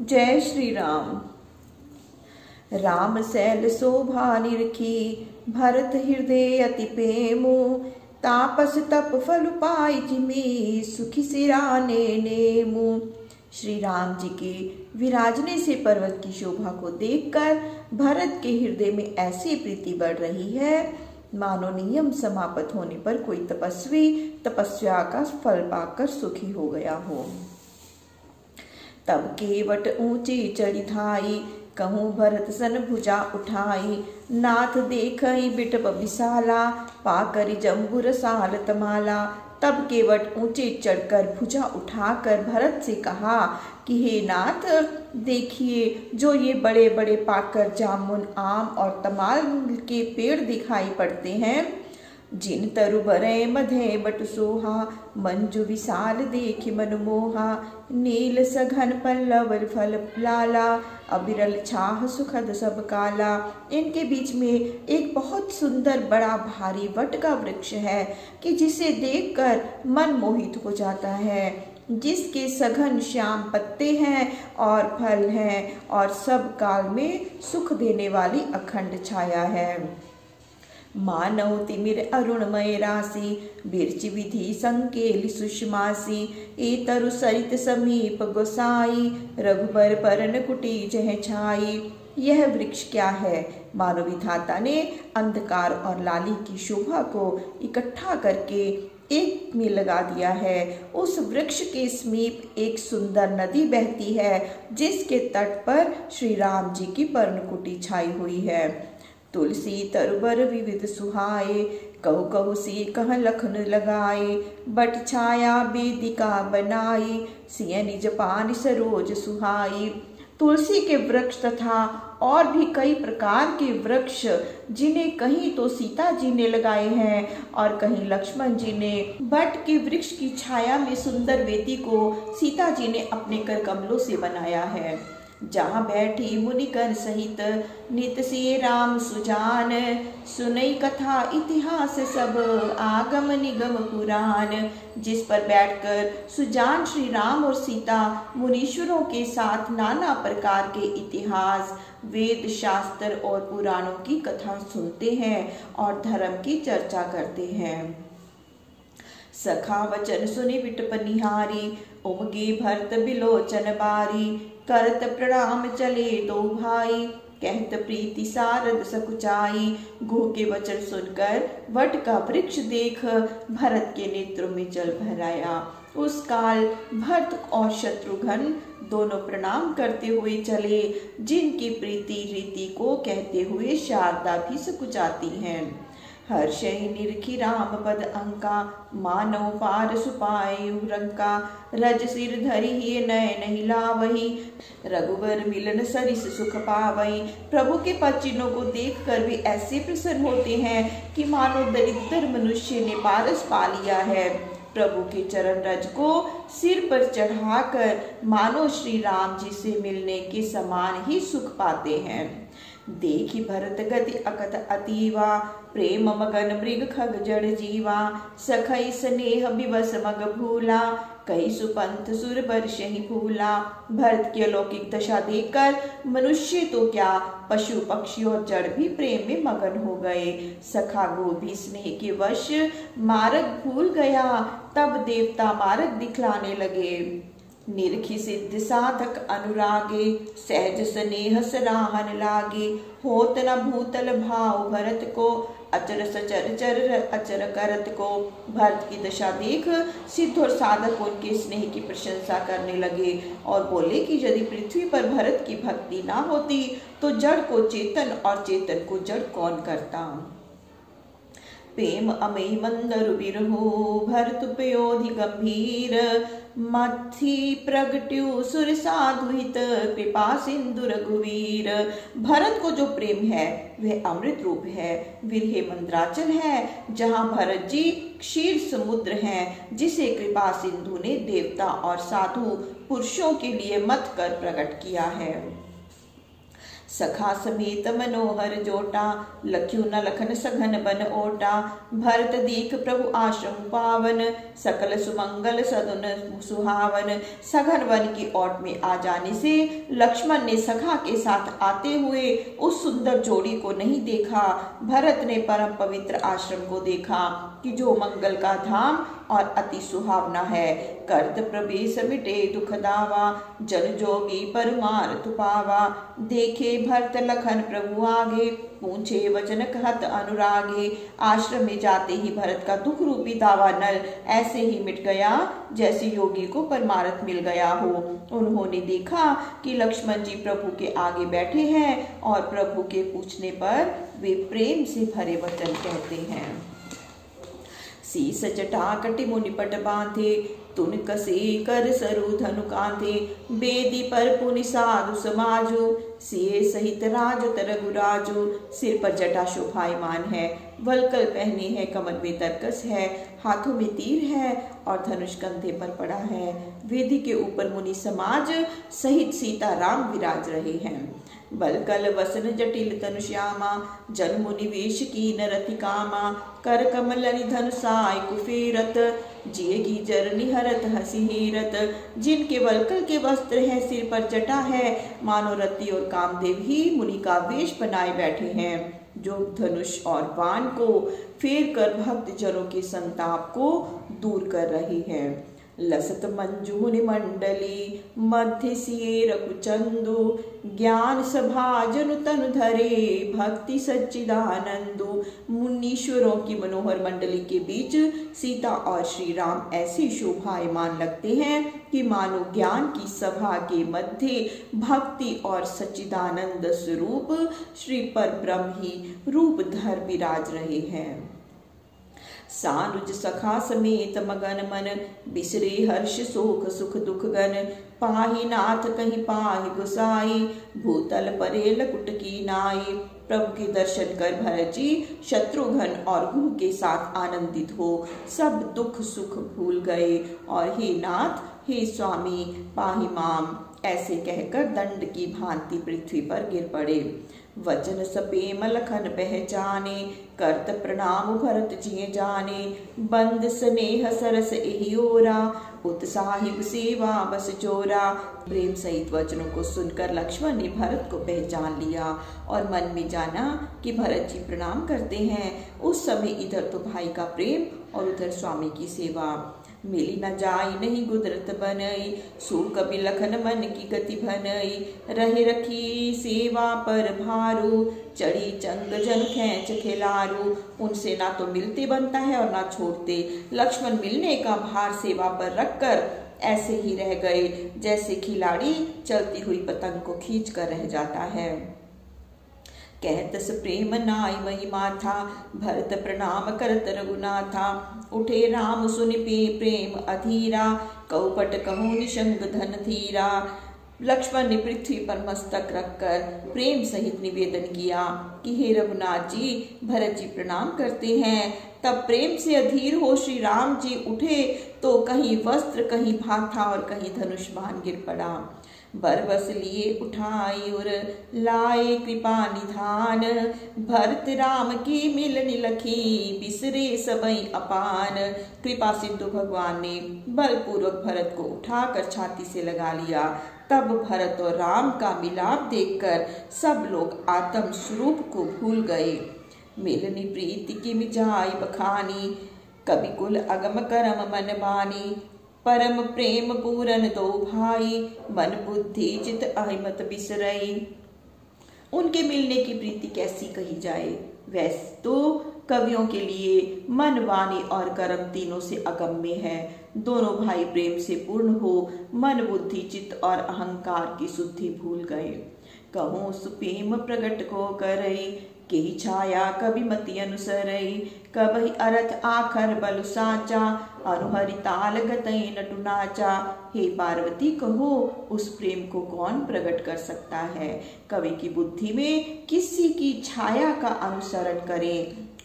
जय श्री राम। राम सैल शोभा निरखी, भरत हृदय अति प्रेमो। तापस तप फल पाई जिमि, सुखी सिराने नेमु। श्री राम जी के विराजने से पर्वत की शोभा को देखकर भरत के हृदय में ऐसी प्रीति बढ़ रही है मानो नियम समाप्त होने पर कोई तपस्वी तपस्या का फल पाकर सुखी हो गया हो। तब केवट ऊंची चढ़ी धाई, कहूँ भरत सन भुजा उठाई। नाथ देखई बिटप विशाला, पाकर जम्बुर साल तमाला। तब केवट ऊंचे चढ़कर भुजा उठाकर भरत से कहा कि हे नाथ, देखिए जो ये बड़े बड़े पाकर जामुन, आम और तमाल के पेड़ दिखाई पड़ते हैं। जिन तरु भरे मधे बट सोहा, मंजु विशाल देखि मनमोहा। नील सघन पल्लव फल लाला, अबिरल छाह सुखद सब काला। इनके बीच में एक बहुत सुंदर बड़ा भारी वट का वृक्ष है कि जिसे देखकर मन मोहित हो जाता है, जिसके सघन श्याम पत्ते हैं और फल हैं और सब काल में सुख देने वाली अखंड छाया है। मानव तिमिर अरुणमय राशि, बिरच विधि संकेल सुषमासी। ए तरु सरित समीप गोसाई, रघुबर परन कुटी जह छाई। यह वृक्ष क्या है? मानव विधाता ने अंधकार और लाली की शोभा को इकट्ठा करके एक में लगा दिया है। उस वृक्ष के समीप एक सुंदर नदी बहती है, जिसके तट पर श्री राम जी की पर्णकुटी छाई हुई है। तुलसी तरुबर विविध सुहाए, कहु कहु सी कह लखन लगाए। बट छाया वेदिका बनाई, सिय निज पान सरोज सुहाई। तुलसी के वृक्ष तथा और भी कई प्रकार के वृक्ष, जिन्हें कहीं तो सीता जी ने लगाए हैं और कहीं लक्ष्मण जी ने, बट के वृक्ष की छाया में सुंदर वेदी को सीता जी ने अपने कर कमलों से बनाया है। जहाँ बैठी मुनिगण सहित, नित सिय राम सुजान। सुनई कथा इतिहास सब, आगम निगम पुराण। जिस पर बैठकर सुजान श्री राम और सीता मुनीश्वरों के साथ नाना प्रकार के इतिहास, वेद शास्त्र और पुराणों की कथा सुनते हैं और धर्म की चर्चा करते हैं। सखा वचन सुनि विटप निहारी, उमगे भरत बिलोचन बारी। करत प्रणाम चले दो भाई, कहत प्रीति सारद सकुचाई। गुह के वचन सुनकर वट का वृक्ष देख भरत के नेत्रों में जल भर आया। उस काल भरत और शत्रुघ्न दोनों प्रणाम करते हुए चले, जिनकी प्रीति रीति को कहते हुए शारदा भी सकुचाती हैं। हर्षहि निरखि राम पद अंका, मानव पार सुपाए रंका। रज सिर धरि ही नयन हिलावही, रघुवर मिलन सरिस सुख पावई। प्रभु के पद चिन्हों को देखकर वे ऐसे प्रसन्न होते हैं कि मानो दरिद्र मनुष्य ने पारस पा लिया है। प्रभु के चरण रज को सिर पर चढ़ाकर मानो श्री राम जी से मिलने के समान ही सुख पाते हैं। देखी भरत गति अकथ अतीवा, प्रेम मगन मृग खग जड़ जीवा। सखई स्नेह विवश मग भूला, कई सुपंथ सुर बरसहि फूला। भरत की अलौकिक दशा देखकर मनुष्य तो क्या, पशु पक्षी और जड़ भी प्रेम में मगन हो गए। सखा गो भी स्नेह के वश मार्ग भूल गया, तब देवता मार्ग दिखलाने लगे। निरखि सिद्ध साधक अनुरागे, सहज स्नेह सराहन लागे। होत न भूतल भाव भरत को, अचर सचर चर अचर करत को। भरत की दशा देख सिद्ध और साधक उनके स्नेह की प्रशंसा करने लगे और बोले कि यदि पृथ्वी पर भरत की भक्ति ना होती तो जड़ को चेतन और चेतन को जड़ कौन करता। प्रेम अमय मंदर बिरहो, भरत पयोधि गंभीर। मथि प्रगट्यु सुर साधुहित, कृपा सिंधु रघुवीर। भरत को जो प्रेम है वह अमृत रूप है, विरहे मंद्राचल है, जहाँ भरत जी क्षीर समुद्र हैं, जिसे कृपा सिंधु ने देवता और साधु पुरुषों के लिए मत कर प्रकट किया है। सखा समेत मनोहर जोटा, लख्यु न लखन सघन बन ओटा। भरत दीख प्रभु आश्रम पावन, सकल सुमंगल सदुन सुहावन। सघन वन की ओट में आ जाने से लक्ष्मण ने सखा के साथ आते हुए उस सुंदर जोड़ी को नहीं देखा। भरत ने परम पवित्र आश्रम को देखा कि जो मंगल का धाम और अति सुहावना है। कर्त प्रवेश मिटे दुख दावा, जन जोगी परमार्थ पावा। देखे भरत लखन प्रभु आगे, पूछे वचन कहत अनुरागे। आश्रम में जाते ही भरत का दुख रूपी दावा नल ऐसे ही मिट गया जैसे योगी को परमार्थ मिल गया हो। उन्होंने देखा कि लक्ष्मण जी प्रभु के आगे बैठे हैं और प्रभु के पूछने पर वे प्रेम से भरे वचन कहते हैं। शीस जटा कटि मुनि पट बांधे, तुन कसे कर सरु धनु कांधे। बेदी पर पुनि साधु समाजो, सिए सहित राजत रघुराजो। सिर पर जटा शोभायमान है, वलकल पहने है, कमर में तरकस है, हाथों में तीर है और धनुष कंधे पर पड़ा है। वेदी के ऊपर मुनि समाज सहित सीता राम विराज रहे हैं। बलकल वसन जटिल तनुश्यामा, जन मुनि वेश की नरति कामा। कर कमल निधन साय कुफेरत, जिएगी जर निहरत हसी हीरत। जिनके वलकल के वस्त्र है, सिर पर जटा है, मानो रति और कामदेव ही मुनि का वेश बनाए बैठे हैं, जो धनुष और बाण को फेर कर भक्त जनों के संताप को दूर कर रही है। लसत मंजु मुनि मंडली, मध्य सिए रघुचंदु। ज्ञान सभा जनु तनु धरे, भक्ति सच्चिदानंदु। मुनीश्वरों की मनोहर मंडली के बीच सीता और श्री राम ऐसे शोभायमान लगते हैं कि मानो ज्ञान की सभा के मध्य भक्ति और सच्चिदानंद स्वरूप श्री परब्रह्म ही रूप धर विराज रहे हैं। सानुज सखा समेत मगन मन, बिसरे हर्ष शोक सुख दुख गन। पाहि नाथ कहीं पाहि गुसाई, भूतल परे लकुट की नाई। प्रभु के दर्शन कर भरत जी शत्रुघ्न और गुरु के साथ आनंदित हो सब दुख सुख भूल गए और हे नाथ हे स्वामी पाहि माम ऐसे कहकर दंड की भांति पृथ्वी पर गिर पड़े। वचन सपेम लखन पहचाने, करत प्रणाम भरत जिए जाने। बंद स्नेह सरस एहि ओरा, उत्साहिब सेवा बस जोरा। प्रेम सहित वचनों को सुनकर लक्ष्मण ने भरत को पहचान लिया और मन में जाना कि भरत जी प्रणाम करते हैं। उस समय इधर तो भाई का प्रेम और उधर स्वामी की सेवा। मिली न जाई नहीं गुदरत बनई, सु कबि लखन मन की गति भनई। रहे रखी सेवा पर भारू, चढ़ी चंग जन खेच खिलारू। उनसे ना तो मिलते बनता है और ना छोड़ते। लक्ष्मण मिलने का भार सेवा पर रखकर ऐसे ही रह गए जैसे खिलाड़ी चलती हुई पतंग को खींच कर रह जाता है। कहतस प्रेम नाई महिमा था, भरत प्रणाम करत रघुनाथा। उठे राम सुनि प्रेम अधीरा, कौपट कहूँ निशंग धन धीरा। लक्ष्मण ने पृथ्वी पर मस्तक रखकर प्रेम सहित निवेदन किया कि हे रघुनाथ जी भरत जी प्रणाम करते हैं। तब प्रेम से अधीर हो श्री राम जी उठे तो कहीं वस्त्र कहीं भाथा और कहीं धनुष बाण गिर पड़ा। बरबस लिए उठाई और लाए कृपा निधान, भरत राम की मिलनि लखी, बिसरे सबई अपान। कृपा सिंधु भगवान ने बलपूर्वक भरत को उठाकर छाती से लगा लिया। तब भरत और राम का मिलाप देखकर सब लोग आत्म स्वरूप को भूल गए। मिलनि प्रीति की मिजाई बखानी, कवि कुल अगम करम मन बानी। परम प्रेम पूरन दो भाई, मन बुद्धि चित अहिमत बिसरई। उनके मिलने की प्रीति कैसी कही जाए। वैसे तो कवियों के लिए मन वाणी और कर्म तीनों से अगम्य है। दोनों भाई प्रेम से पूर्ण हो मन बुद्धि चित्त और अहंकार की शुद्धि भूल गए। कहूँ सुप्रेम प्रगट को करई, केहि छाया कवि मति अनुसरई। कबहि अरथ आखर बल साचा, अनुहरि ताल गतई नटु नाचा। हे पार्वती कहो उस प्रेम को कौन प्रकट कर सकता है। कवि की बुद्धि में किसी की छाया का अनुसरण करे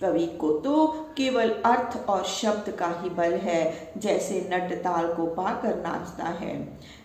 कवि को तो केवल अर्थ और शब्द का ही बल है, जैसे नट ताल को पाकर नाचता है।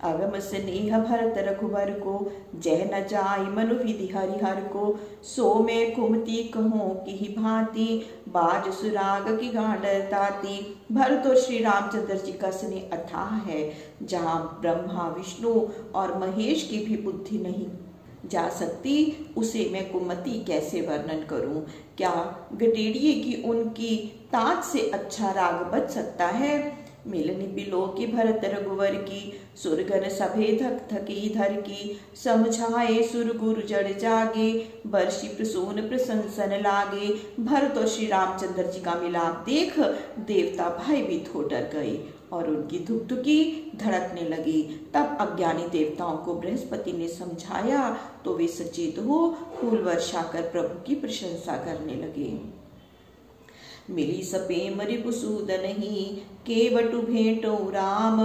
अगम स्नेह भरत रघुवर को, जह न जाय मनु विधि हरिहर को। सो मैं कुमति कहूँ की ही भांति, बाज सुराग की गांडर ताती। भरत और श्री रामचंद्र जी का स्नेह अथाह है, जहाँ ब्रह्मा विष्णु और महेश की भी बुद्धि नहीं जा सकती, उसे मैं कुमति कैसे वर्णन करूं। क्या गडेड़िए की उनकी तात से अच्छा राग बच सकता है। मिलनी बिलो की भरत रघुवर की, सुरगन सभे धक थकी धर की। समझाए सुर गुरु जड़ जागे, बर्षि प्रसून प्रशंसन लागे। भरत और श्री रामचंद्र जी का मिलाप देख देवता भयभीत हो डर गए और उनकी धुकधुकी धड़कने लगी। तब अज्ञानी देवताओं को बृहस्पति ने समझाया तो वे सचेत हो फूल वर्षा कर प्रभु की प्रशंसा करने लगे। मिली सपेम रिपुसूदन ही, केवटु भेंटो राम।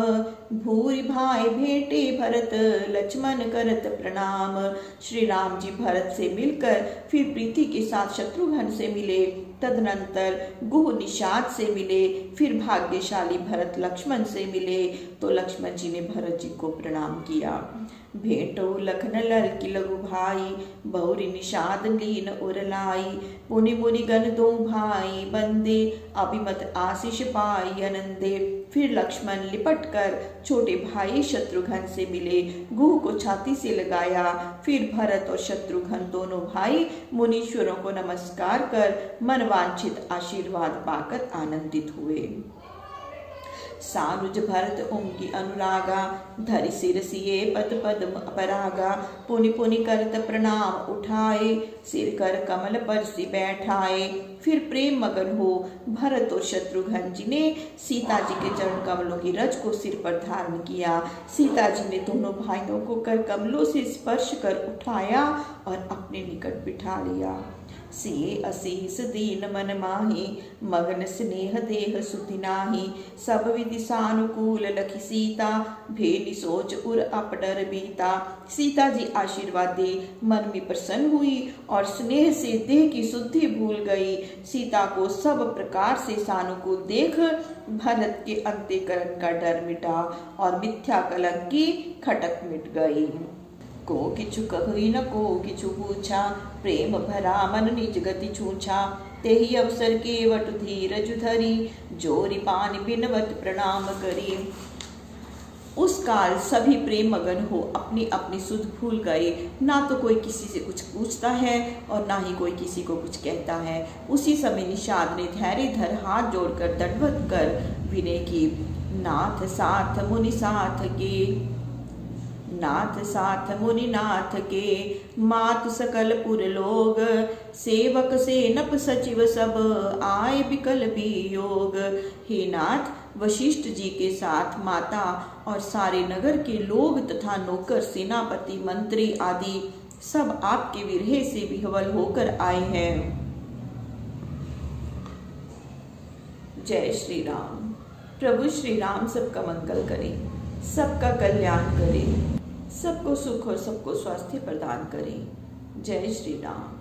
भूरि भाई भेंटे भरत, लक्ष्मण करत प्रणाम। श्री राम जी भरत से मिलकर फिर प्रीति के साथ शत्रुघ्न से मिले, तदनंतर गुह निषाद से मिले, फिर भाग्यशाली भरत लक्ष्मण से मिले तो लक्ष्मण जी ने भरत जी को प्रणाम किया। भेंटो लखन लल की लघु भाई, बहुरी निषाद लीन उरलाई। पुनि मुनि गण दो भाई बंदे, अभिमत आशीष पाई आनंदे। फिर लक्ष्मण लिपट कर छोटे भाई शत्रुघ्न से मिले, गुह को छाती से लगाया। फिर भरत और शत्रुघ्न दोनों भाई मुनीश्वरों को नमस्कार कर मनवांछित आशीर्वाद पाकर आनंदित हुए। सानुज भरत उनकी अनुरागा, धरि सिर सिए पद पद्म अपरागा। पुनि पुनि करत प्रणाम उठाए, सिर कर कमल पर से बैठाए। फिर प्रेम मगन हो भरत और शत्रुघ्न जी ने सीता जी के चरण कमलों की रज को सिर पर धारण किया। सीता जी ने दोनों भाइयों को कर कमलों से स्पर्श कर उठाया और अपने निकट बिठा लिया। सिए असीस दीन मन माही, मगन स्नेह देह सुधि नाही। सब विधि सानुकूल लखी सीता, भेनि सोच उर अपडर बीता। सीता जी आशीर्वाद दे मन में प्रसन्न हुई और स्नेह से देह की शुद्धि भूल गई। सीता को सब प्रकार से सानुकूल देख भरत के अंतःकरण का डर मिटा और मिथ्या कलंक की खटक मिट गई। को किछु कही न को किछु पूछा, प्रेम भरा मन निज गति छूछा। तेहि अवसर केवट धीरज धरी, जोरी पानी बिनवत प्रणाम करी। उस काल सभी प्रेम मगन हो अपनी अपनी सुध भूल गए। ना तो कोई किसी से कुछ पूछता है और ना ही कोई किसी को कुछ कहता है। उसी समय निषाद ने धैर्य धर हाथ जोड़कर दंडवत कर विनय की। नाथ साथ मुनि साथ के, नाथ साथ मुनि नाथ के। मातु सकल पुर लोग, सेवक सेनप सचिव सब आए बिकल वियोग। हे नाथ, वशिष्ठ जी के साथ माता और सारे नगर के लोग तथा नौकर सेनापति मंत्री आदि सब आपके विरह से विह्वल होकर आए हैं। जय श्री राम। प्रभु श्री राम सबका मंगल करें, सबका कल्याण करें, सबको सुख और सबको स्वास्थ्य प्रदान करें। जय श्री राम।